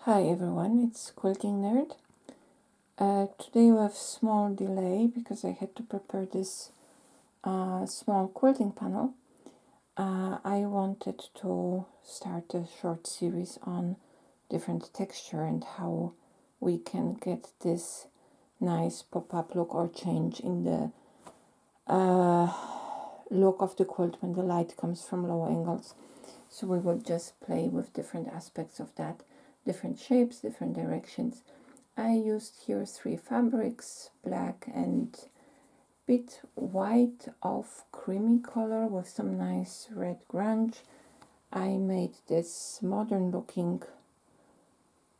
Hi everyone, it's Quilting Nerd. Today we have small delay because I had to prepare this small quilting panel. I wanted to start a short series on different texture and how we can get this nice pop-up look or change in the look of the quilt when the light comes from low angles. So we will just play with different aspects of that, different shapes, different directions. I used here 3 fabrics, black and bit white of creamy color with some nice red grunge. I made this modern looking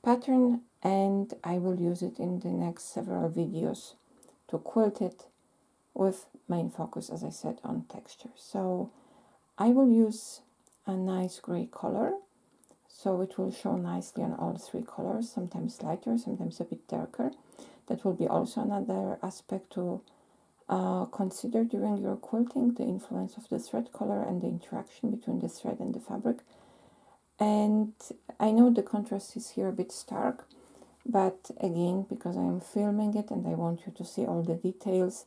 pattern and I will use it in the next several videos to quilt it with main focus, as I said, on texture. So I will use a nice gray color, so it will show nicely on all 3 colors, sometimes lighter, sometimes a bit darker. That will be also another aspect to consider during your quilting, the influence of the thread color and the interaction between the thread and the fabric. And I know the contrast is here a bit stark, but again, because I am filming it and I want you to see all the details,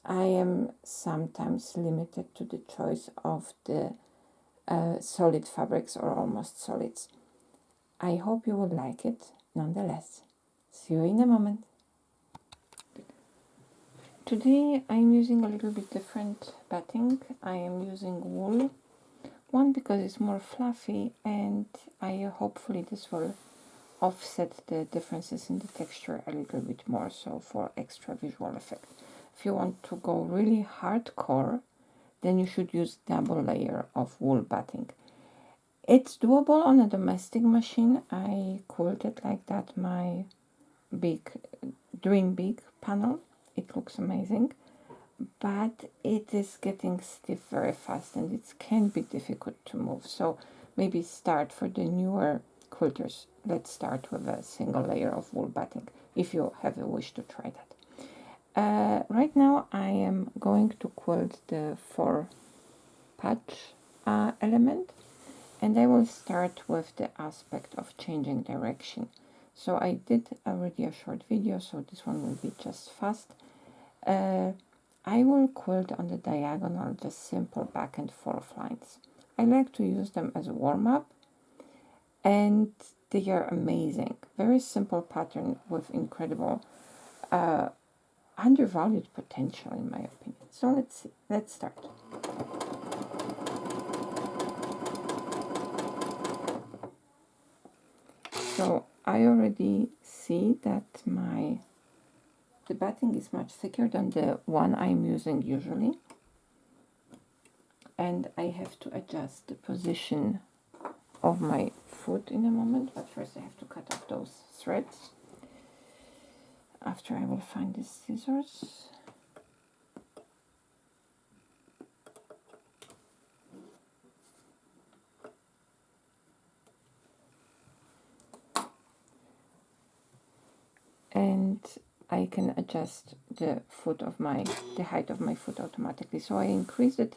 I am sometimes limited to the choice of the solid fabrics or almost solids. I hope you will like it nonetheless. See you in a moment. Today I'm using a little bit different batting. I am using wool. One, because it's more fluffy, and hopefully this will offset the differences in the texture a little bit more, so for extra visual effect. If you want to go really hardcore, then you should use double layer of wool batting. It's doable on a domestic machine. I quilted like that my Dream Big panel. It looks amazing, but it is getting stiff very fast and it can be difficult to move. So maybe start for the newer quilters. Let's start with a single layer of wool batting if you have a wish to try that. Right now I am going to quilt the 4 patch element, and I will start with the aspect of changing direction. So I did already a short video, so this one will be just fast. I will quilt on the diagonal just simple back and forth lines. I like to use them as a warm-up, and they are amazing. Very simple pattern with incredible undervalued potential in my opinion. So let's start. So I already see that the batting is much thicker than the one I'm using usually, and I have to adjust the position of my foot in a moment, but first I have to cut off those threads. After I will find the scissors. And I can adjust the height of my foot automatically. So I increase it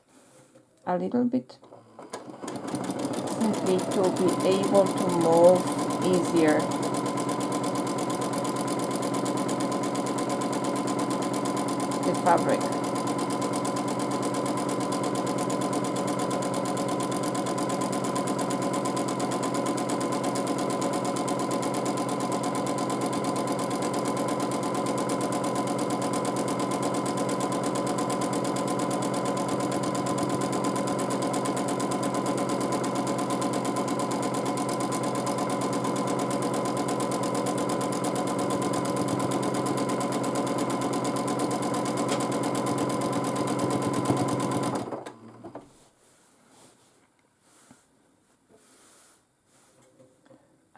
a little bit, simply to be able to move easier. The fabric.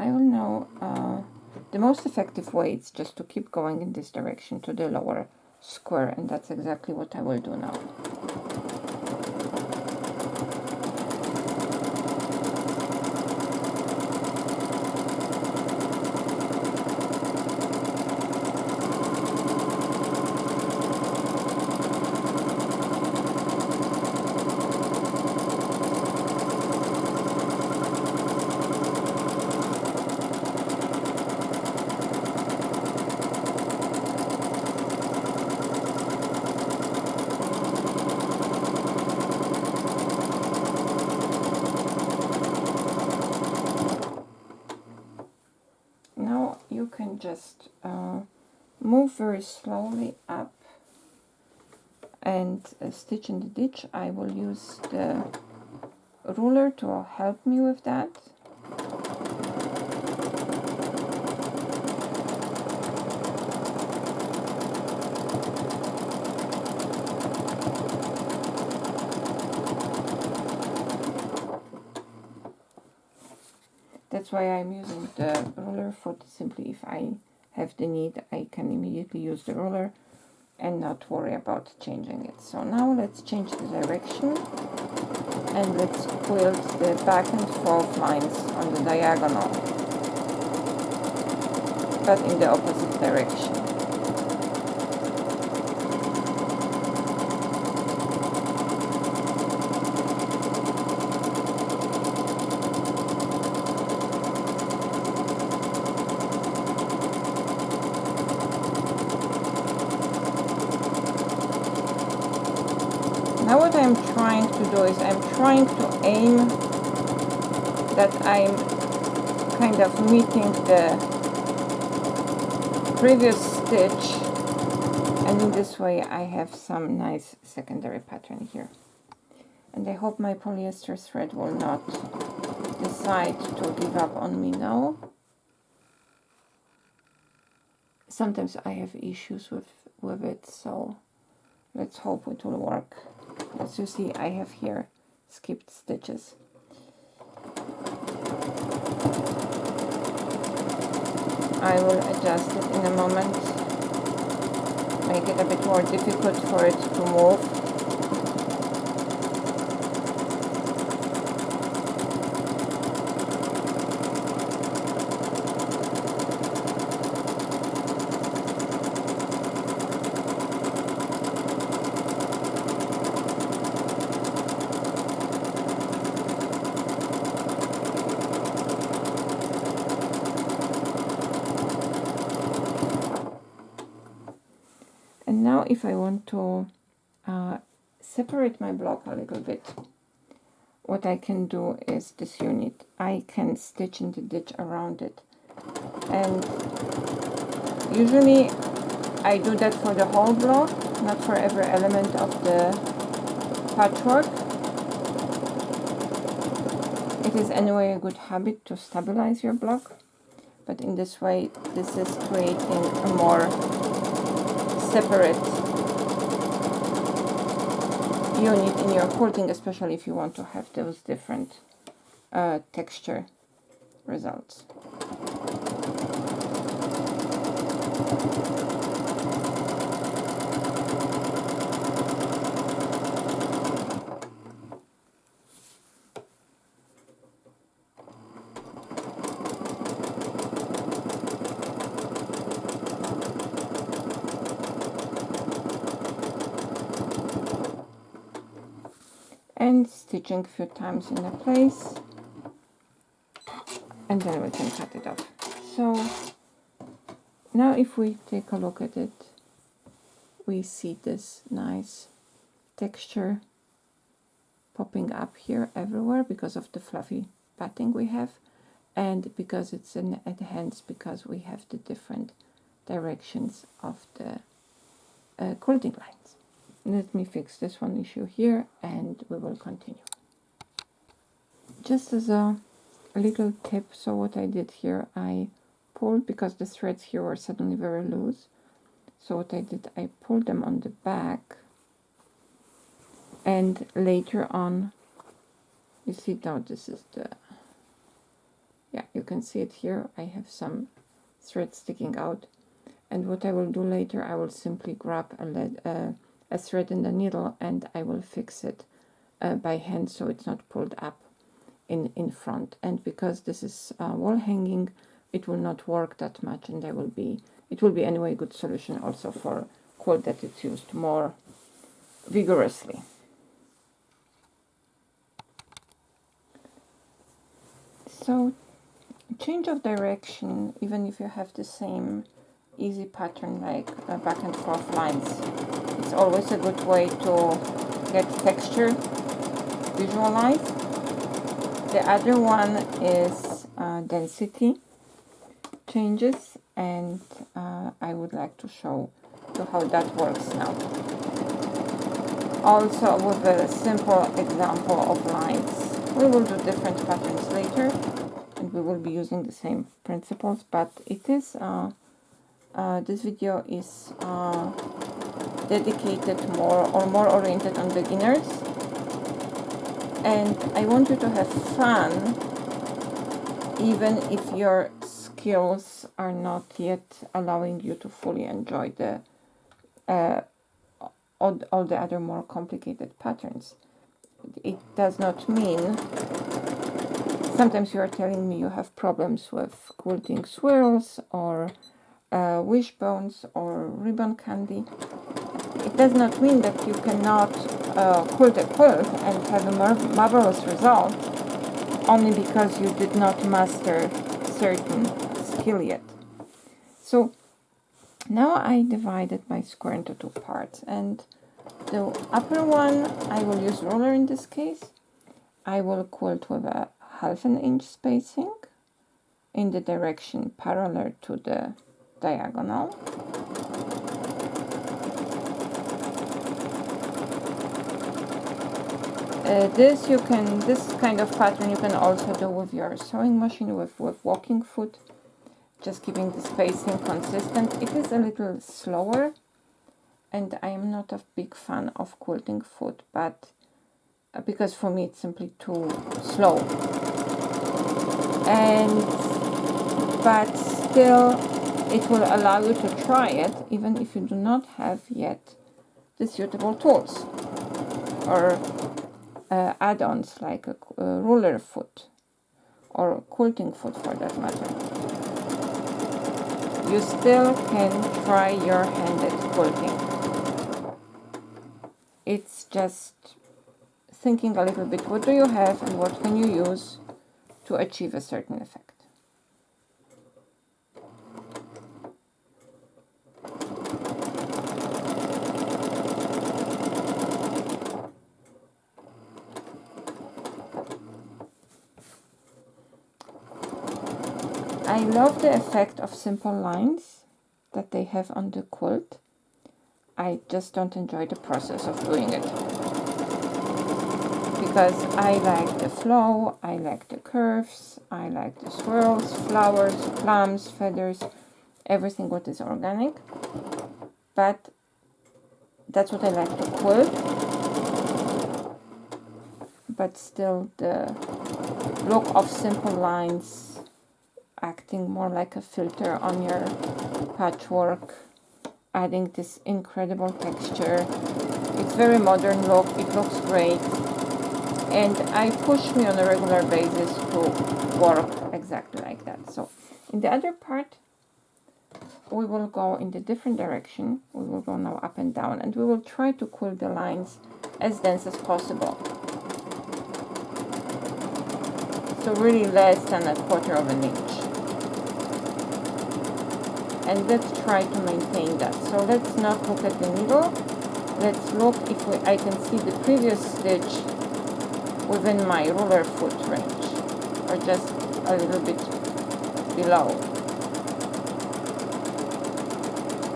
I will know the most effective way is just to keep going in this direction to the lower square, and that's exactly what I will do now. can just move very slowly up and stitch in the ditch. I will use the ruler to help me with that. That's why I'm using the ruler, for simply if I have the need, I can immediately use the ruler and not worry about changing it. So now let's change the direction and let's quilt the back and forth lines on the diagonal, but in the opposite direction. Now what I'm trying to do is I'm trying to aim that I'm kind of meeting the previous stitch, and in this way I have some nice secondary pattern here. And I hope my polyester thread will not decide to give up on me now. Sometimes I have issues with it, so let's hope it will work. As you see, I have here skipped stitches. I will adjust it in a moment, make it a bit more difficult for it to move. And now if I want to separate my block a little bit, what I can do is this unit. I can stitch in the ditch around it. And usually I do that for the whole block, not for every element of the patchwork. It is anyway a good habit to stabilize your block, but in this way this is creating a more separate unit in your quilting, especially if you want to have those different texture results. And stitching a few times in a place, and then we can cut it off. So now if we take a look at it, we see this nice texture popping up here everywhere because of the fluffy batting we have, and because it's an adhance, because we have the different directions of the quilting lines. Let me fix this one issue here and we will continue. Just as a little tip, so what I did here, I pulled, because the threads here were suddenly very loose, so what I did, I pulled them on the back, and later on, you see now this is the, yeah, you can see it here, I have some thread sticking out, and what I will do later, I will simply grab a thread in the needle and I will fix it by hand so it's not pulled up in front. And because this is wall hanging, it will not work that much, and it will be anyway a good solution also for quilt that it's used more vigorously. So change of direction, even if you have the same easy pattern like back and forth lines, it's always a good way to get texture visualized. The other one is density changes, and I would like to show you how that works now. Also with a simple example of lines. We will do different patterns later, and we will be using the same principles, but it is this video is dedicated more oriented on beginners, and I want you to have fun even if your skills are not yet allowing you to fully enjoy the all the other more complicated patterns. It does not mean, sometimes you are telling me you have problems with quilting swirls or wishbones or ribbon candy. It does not mean that you cannot quilt a quilt and have a marvelous result only because you did not master certain skill yet. So now I divided my square into two parts, and the upper one I will use ruler in this case. I will quilt with a 1/2 inch spacing in the direction parallel to the diagonal. This kind of pattern you can also do with your sewing machine, with walking foot, just keeping the spacing consistent. It is a little slower, and I am not a big fan of quilting foot, but because for me it's simply too slow. But still, it will allow you to try it even if you do not have yet the suitable tools or add-ons like a ruler foot or a quilting foot for that matter. You still can try your hand at quilting. It's just thinking a little bit, what do you have and what can you use to achieve a certain effect. I love the effect of simple lines that they have on the quilt. I just don't enjoy the process of doing it, because I like the flow, I like the curves, I like the swirls, flowers, plums, feathers, everything what is organic. But that's what I like to quilt. But still the look of simple lines acting more like a filter on your patchwork, adding this incredible texture. It's very modern look, it looks great, and I push me on a regular basis to work exactly like that. So in the other part we will go in the different direction. We will go now up and down, and we will try to quilt the lines as dense as possible. So really less than 1/4 inch. And let's try to maintain that. So let's not look at the needle. Let's look if I can see the previous stitch within my ruler foot range, or just a little bit below.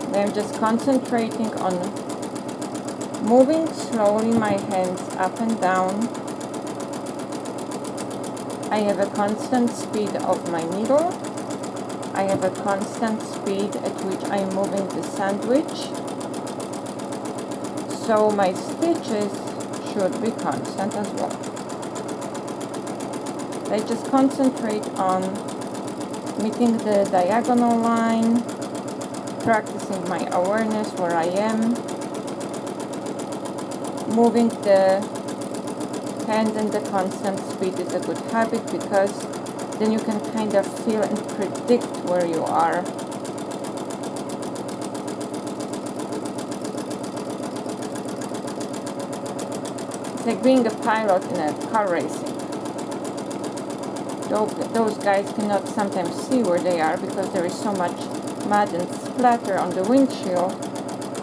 And I'm just concentrating on moving slowly my hands up and down. I have a constant speed of my needle. I have a constant speed at which I'm moving the sandwich. So my stitches should be constant as well. I just concentrate on meeting the diagonal line, practicing my awareness where I am. Moving the hand in the constant speed is a good habit, because then you can kind of feel and predict where you are. It's like being a pilot in a car racing. Those guys cannot sometimes see where they are because there is so much mud and splatter on the windshield.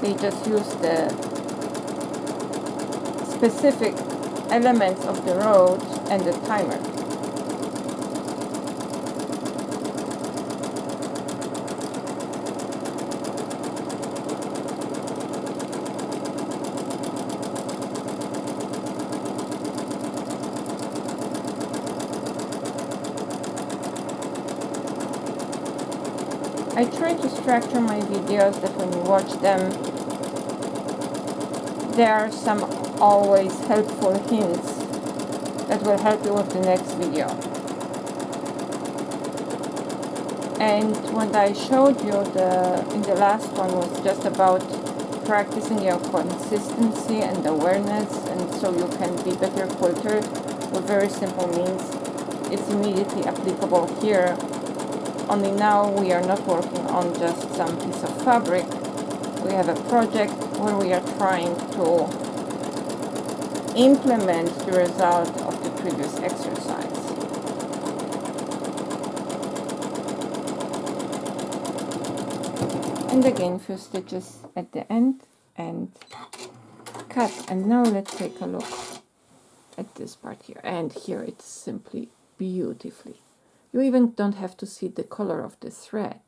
They just use the specific elements of the road and the timer. I try to structure my videos that when you watch them, there are some always helpful hints that will help you with the next video. And what I showed you in the last one was just about practicing your consistency and awareness, and so you can be better quilter with very simple means. It's immediately applicable here, only now we are not working on just some piece of fabric. We have a project where we are trying to implement the result of the previous exercise. And again, few stitches at the end and cut. And now let's take a look at this part here. And here it's simply beautifully. You even don't have to see the color of the thread.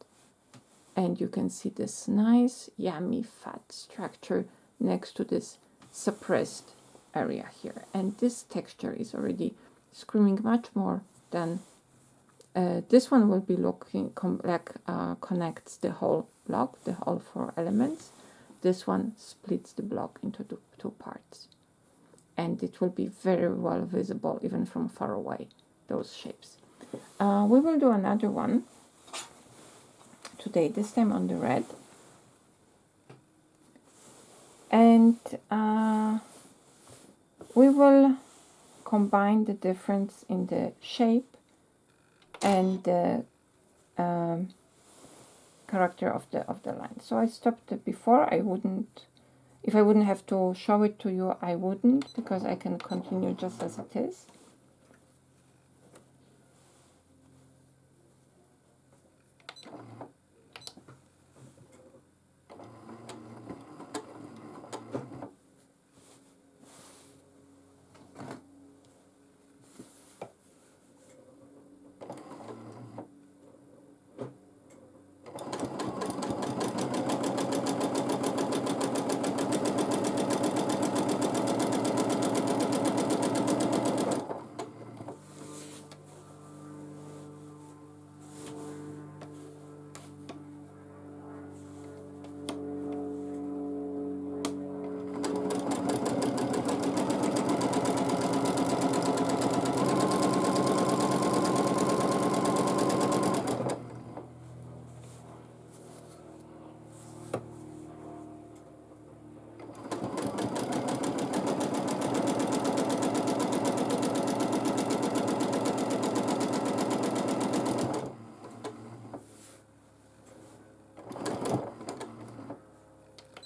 And you can see this nice, yummy, fat structure next to this suppressed area here. And this texture is already screaming much more than this one will be looking connects the whole block, the whole 4 elements. This one splits the block into two parts. And it will be very well visible even from far away, those shapes. We will do another one today, this time on the red. And we will combine the difference in the shape and the character of the line. So I stopped it before. I wouldn't, if I wouldn't have to show it to you, I wouldn't, because I can continue just as it is.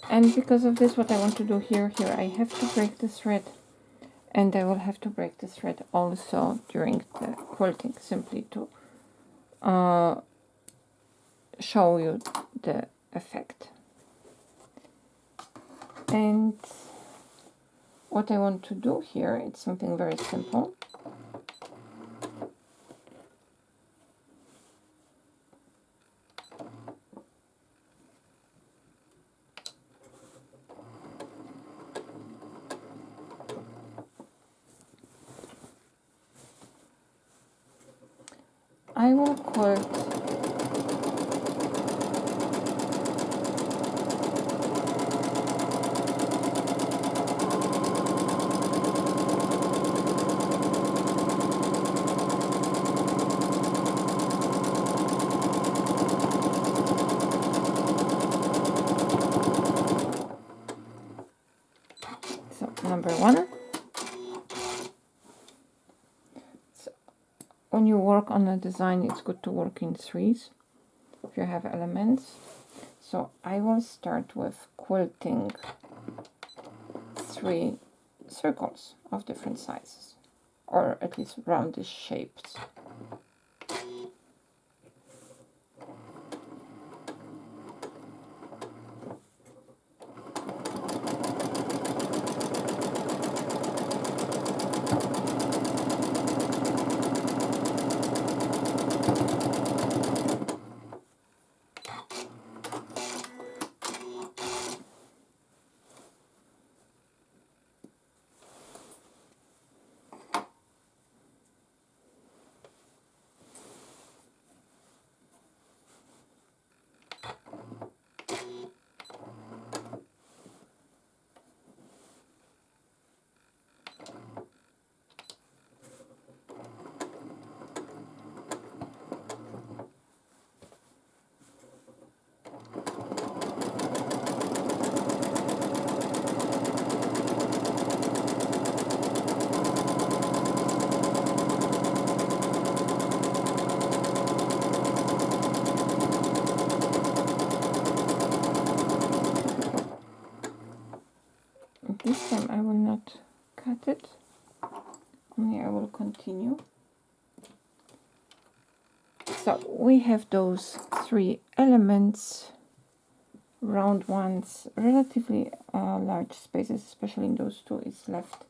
And because of this, what I want to do here, I have to break the thread. And I will have to break the thread also during the quilting, simply to show you the effect. And what I want to do here, it's something very simple. I will quilt so number 1. When you work on a design, it's good to work in 3s if you have elements. So I will start with quilting 3 circles of different sizes, or at least roundish shapes. started. And here I will continue. So we have those three elements, round ones, relatively large spaces, especially in those two is left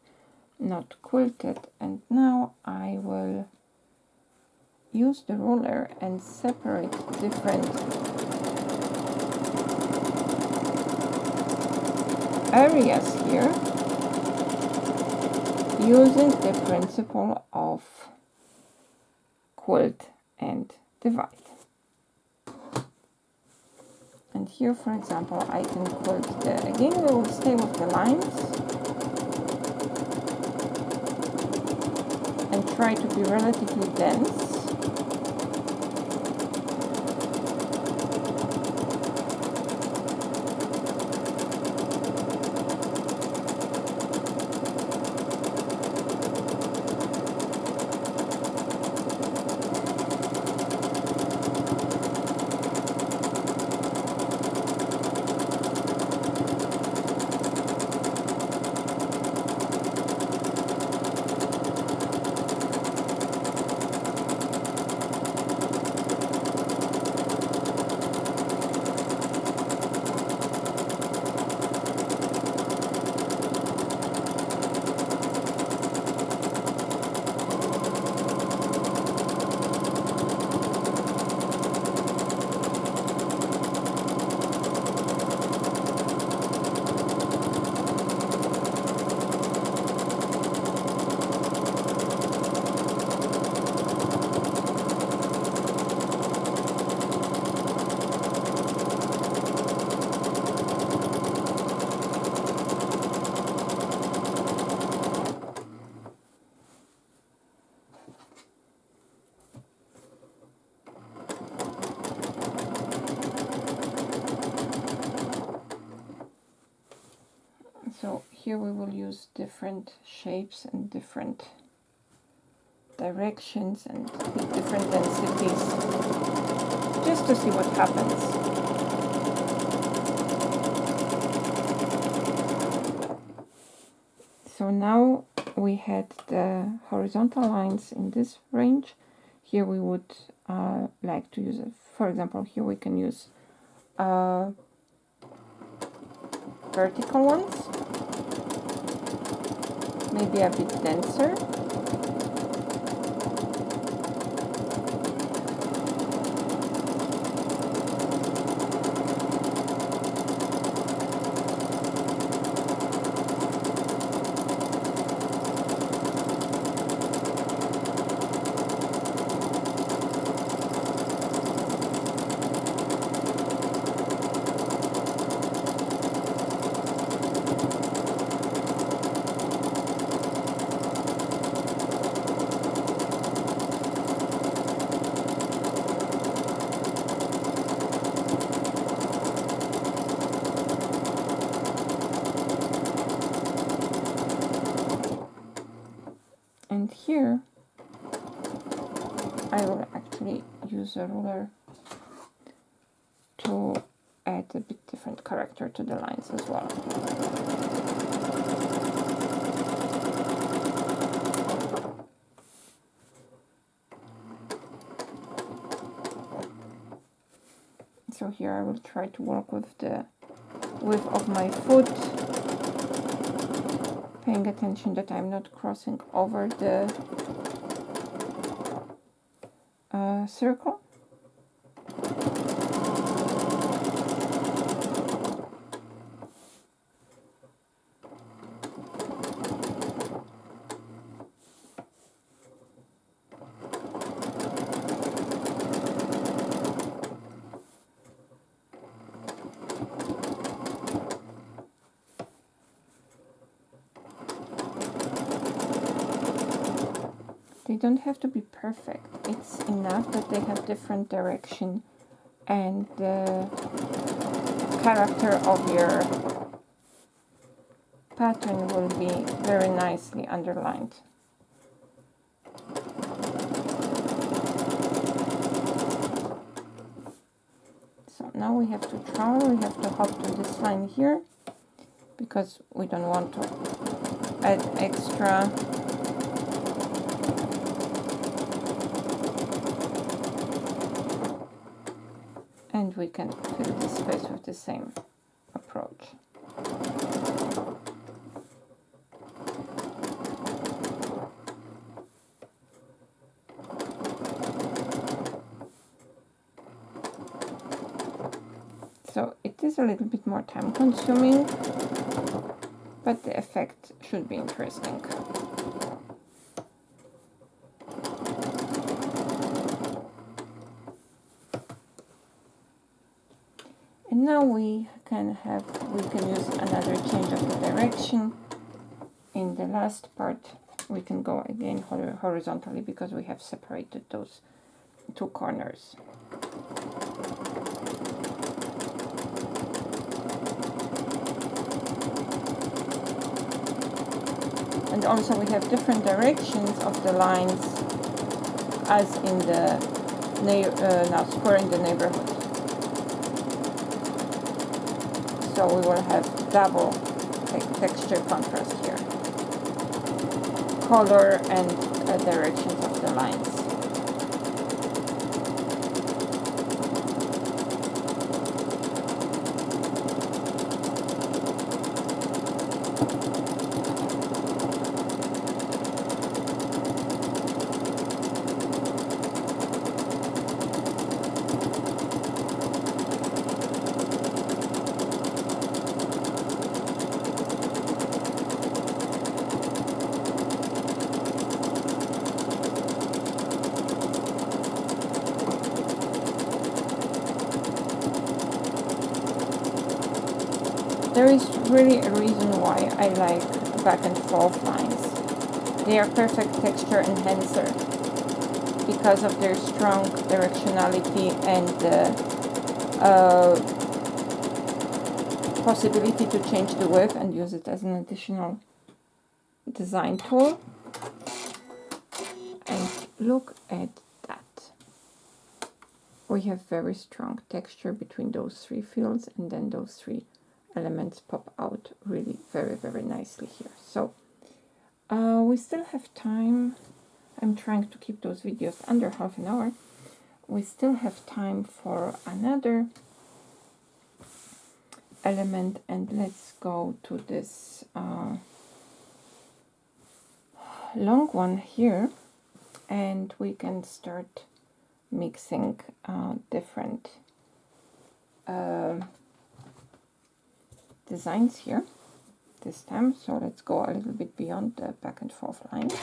not quilted. And now I will use the ruler and separate different areas here using the principle of quilt and divide. And here, for example, I can quilt again we will stay with the lines and try to be relatively dense. So here we will use different shapes and different directions and with different densities just to see what happens. So now we had the horizontal lines in this range. Here we would like to use it. For example, here we can use vertical ones, maybe a bit denser. And here I will actually use a ruler to add a bit different character to the lines as well. So here I will try to work with the width of my foot, paying attention that I'm not crossing over the circle. They don't have to be perfect. It's enough that they have different direction and the character of your pattern will be very nicely underlined. So now we have to travel, we have to hop to this line here because we don't want to add extra. And we can fill this space with the same approach. So it is a little bit more time consuming, but the effect should be interesting. And now we can use another change of the direction. In the last part we can go again horizontally because we have separated those two corners. And also we have different directions of the lines as in the square in the neighborhood. So we will have double texture contrast here. Color and directions of the lines. There is really a reason why I like back and forth lines. They are perfect texture enhancer because of their strong directionality and the possibility to change the width and use it as an additional design tool. And look at that. We have very strong texture between those three fields, and then those three elements pop out really very nicely here. So we still have time. I'm trying to keep those videos under half an hour. We still have time for another element, and let's go to this long one here, and we can start mixing different designs here this time. So let's go a little bit beyond the back and forth lines.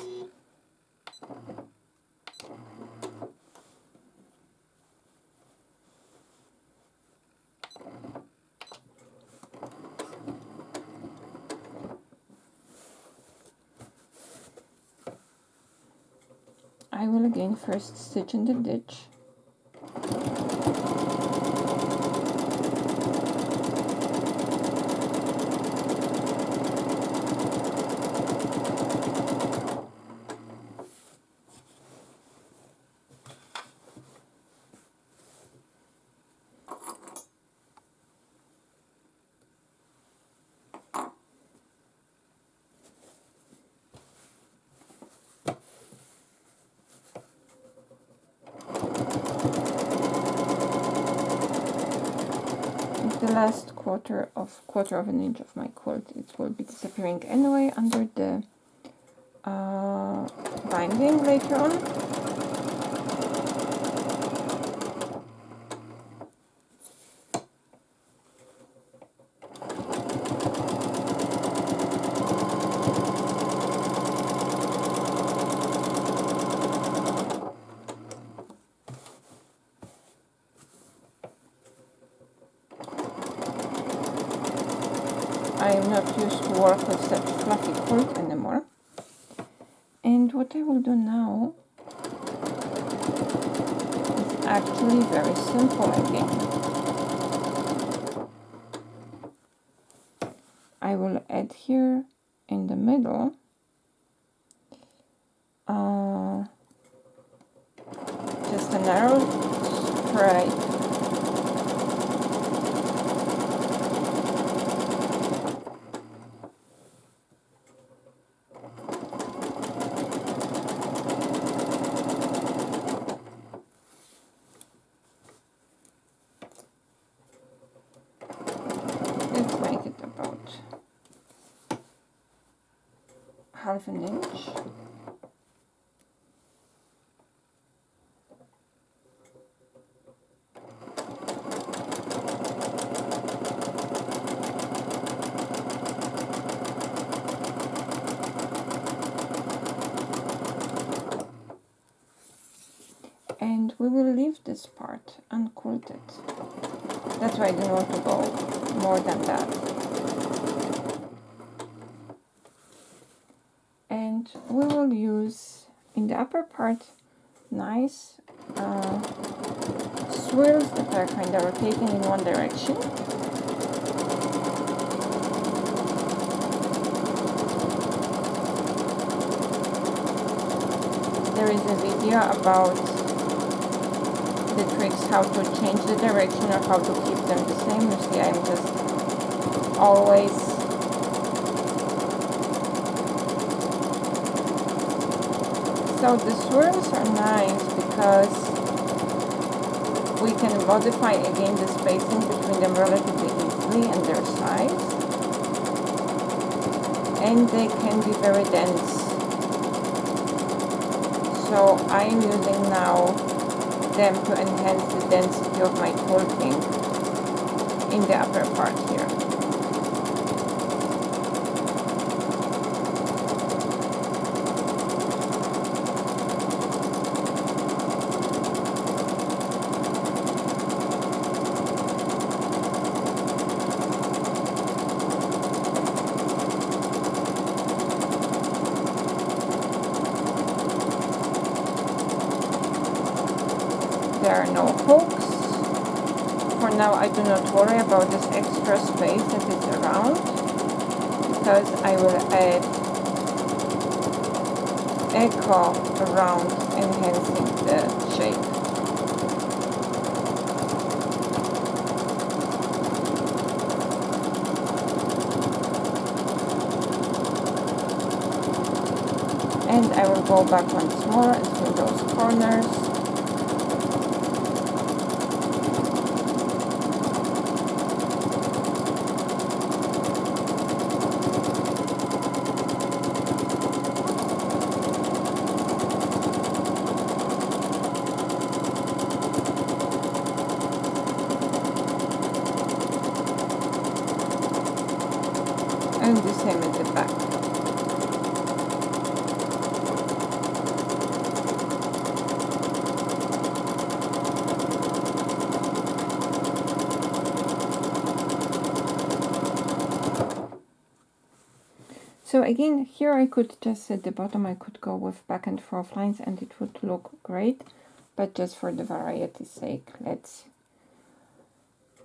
I will again first stitch in the ditch. The last quarter of an inch of my quilt, it will be disappearing anyway under the binding later on. I am not used to work with such fluffy quilt anymore. And what I will do now is actually very simple again. I will add here in the middle just a narrow stripe . 1/2 inch. And we will leave this part unquilted. That's why I didn't want to go more than that. And we will use in the upper part nice swirls that are kind of rotating in one direction. There is a video about the tricks how to change the direction or how to keep them the same. You see, I'm just always so the swirls are nice because we can modify again the spacing between them relatively easily and their size, and they can be very dense. So I am using now them to enhance the density of my quilting in the upper part here. There are no hooks. For now I do not worry about this extra space that is around, because I will add echo around enhancing the shape. And I will go back once more and fill those corners. And the same at the back. So again, here I could just at the bottom I could go with back and forth lines and it would look great, but just for the variety's sake, let's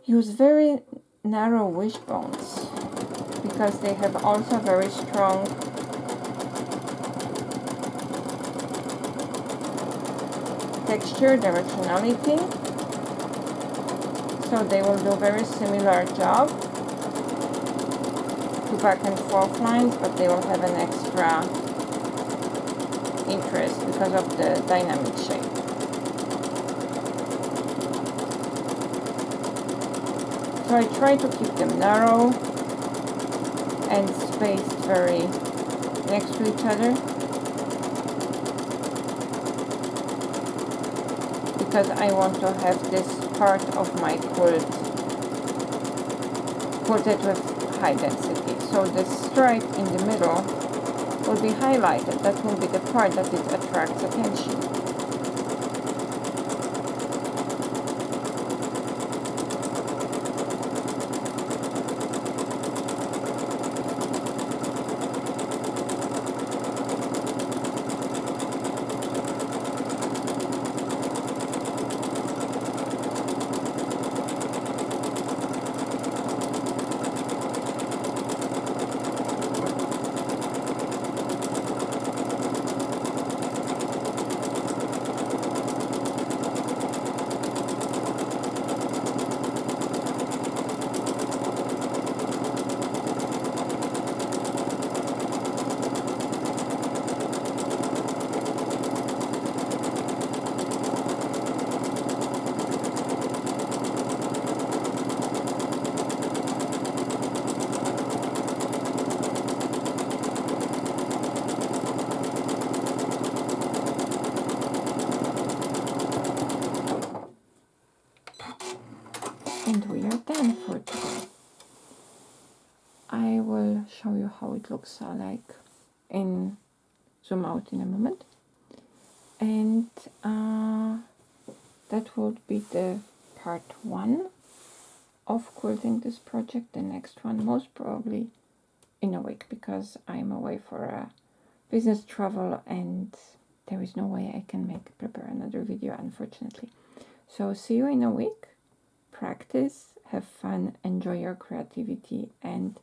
use very narrow wishbones, because they have also very strong texture, directionality, so they will do very similar job to back and forth lines, but they will have an extra interest because of the dynamic shape. So I try to keep them narrow and spaced very next to each other, because I want to have this part of my quilt quilted with high density. So the stripe in the middle will be highlighted. That will be the part that it attracts attention. And we are done for today. I will show you how it looks like in zoom out in a moment. And that would be the part 1 of quilting this project. The next one most probably in a week, because I'm away for a business travel and there is no way I can prepare another video, unfortunately. So see you in a week. Practice, have fun, enjoy your creativity, and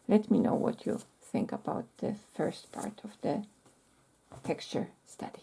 let me know what you think about the first part of the texture study.